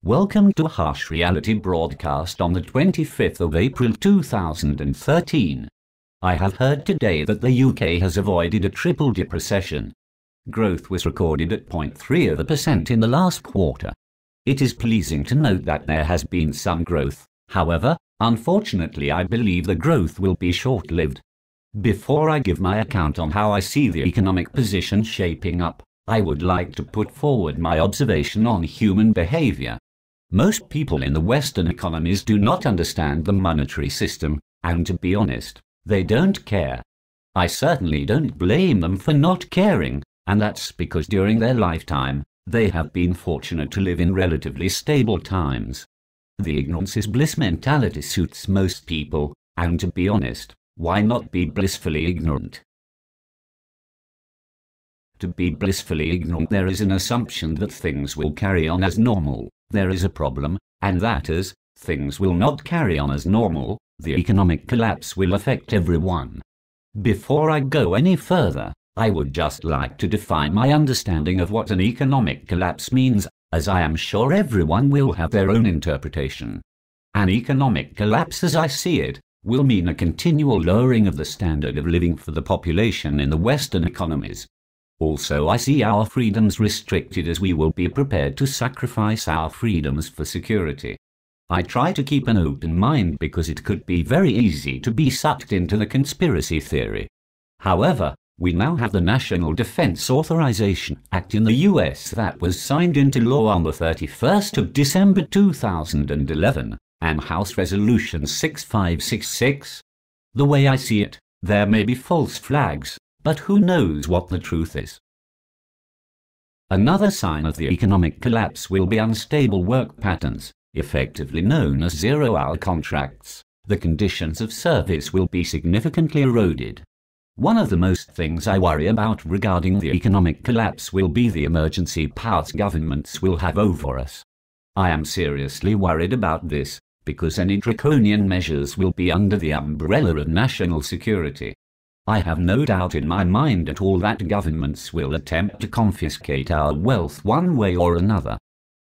Welcome to a Harsh Reality broadcast on the 25th of April 2013. I have heard today that the UK has avoided a triple-dip recession. Growth was recorded at 0.3% in the last quarter. It is pleasing to note that there has been some growth. However, unfortunately I believe the growth will be short-lived. Before I give my account on how I see the economic position shaping up, I would like to put forward my observation on human behavior. Most people in the Western economies do not understand the monetary system, and to be honest, they don't care. I certainly don't blame them for not caring, and that's because during their lifetime, they have been fortunate to live in relatively stable times. The ignorance is bliss mentality suits most people, and to be honest, why not be blissfully ignorant? To be blissfully ignorant, there is an assumption that things will carry on as normal. There is a problem, and that is, things will not carry on as normal. The economic collapse will affect everyone. Before I go any further, I would just like to define my understanding of what an economic collapse means, as I am sure everyone will have their own interpretation. An economic collapse, as I see it, will mean a continual lowering of the standard of living for the population in the Western economies. Also, I see our freedoms restricted, as we will be prepared to sacrifice our freedoms for security. I try to keep an open mind because it could be very easy to be sucked into the conspiracy theory. However, we now have the National Defense Authorization Act in the US that was signed into law on the 31st of December 2011, and House Resolution 6566. The way I see it, there may be false flags, but who knows what the truth is. Another sign of the economic collapse will be unstable work patterns, effectively known as zero-hour contracts. The conditions of service will be significantly eroded. One of the most things I worry about regarding the economic collapse will be the emergency powers governments will have over us. I am seriously worried about this, because any draconian measures will be under the umbrella of national security. I have no doubt in my mind at all that governments will attempt to confiscate our wealth one way or another.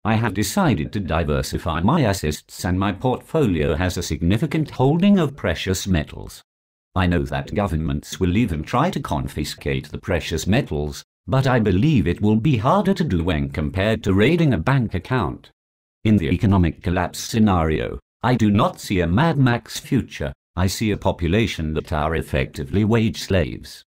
I have decided to diversify my assets, and my portfolio has a significant holding of precious metals. I know that governments will even try to confiscate the precious metals, but I believe it will be harder to do when compared to raiding a bank account. In the economic collapse scenario, I do not see a Mad Max future. I see a population that are effectively wage slaves.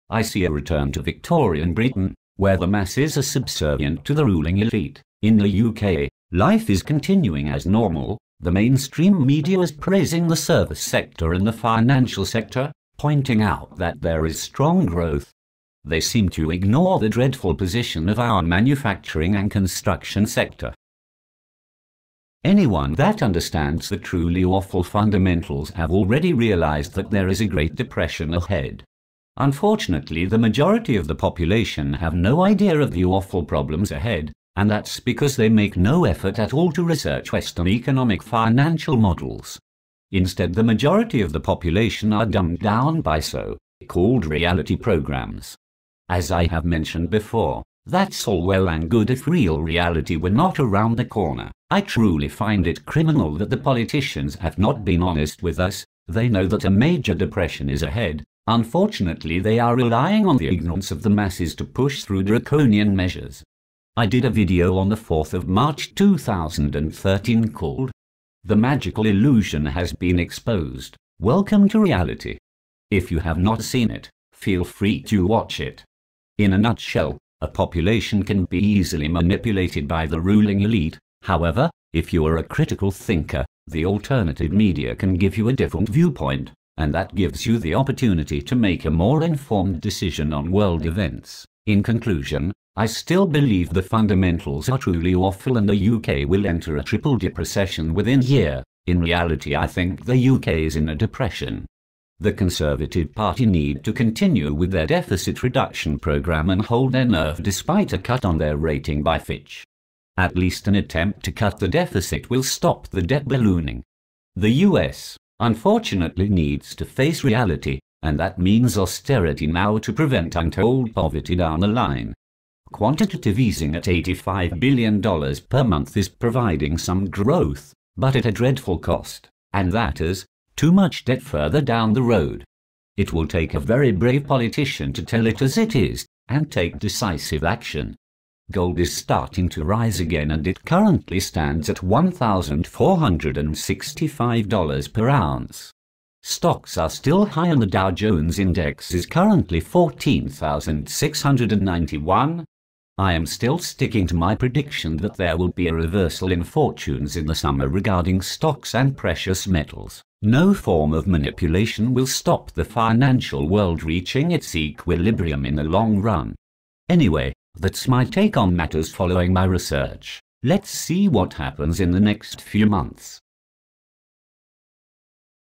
I see a return to Victorian Britain, where the masses are subservient to the ruling elite. In the UK, life is continuing as normal. The mainstream media is praising the service sector and the financial sector, pointing out that there is strong growth. They seem to ignore the dreadful position of our manufacturing and construction sector. Anyone that understands the truly awful fundamentals have already realized that there is a Great Depression ahead. Unfortunately, the majority of the population have no idea of the awful problems ahead, and that's because they make no effort at all to research Western economic financial models. Instead, the majority of the population are dumbed down by so-called reality programs. As I have mentioned before, that's all well and good if real reality were not around the corner. I truly find it criminal that the politicians have not been honest with us. They know that a major depression is ahead. Unfortunately, they are relying on the ignorance of the masses to push through draconian measures. I did a video on the 4th of March 2013 called "The Magical Illusion Has Been Exposed. Welcome to Reality." If you have not seen it, feel free to watch it. In a nutshell, a population can be easily manipulated by the ruling elite. However, if you are a critical thinker, the alternative media can give you a different viewpoint, and that gives you the opportunity to make a more informed decision on world events. In conclusion, I still believe the fundamentals are truly awful and the UK will enter a triple-dip recession within a year. In reality, I think the UK is in a depression. The Conservative Party need to continue with their deficit reduction program and hold their nerve despite a cut on their rating by Fitch. At least an attempt to cut the deficit will stop the debt ballooning. The US, unfortunately, needs to face reality, and that means austerity now to prevent untold poverty down the line. Quantitative easing at $85 billion per month is providing some growth, but at a dreadful cost, and that is too much debt further down the road. It will take a very brave politician to tell it as it is and take decisive action. Gold is starting to rise again, and it currently stands at $1,465 per ounce. Stocks are still high, and the Dow Jones Index is currently 14,691. I am still sticking to my prediction that there will be a reversal in fortunes in the summer regarding stocks and precious metals. No form of manipulation will stop the financial world reaching its equilibrium in the long run. Anyway, that's my take on matters following my research. Let's see what happens in the next few months.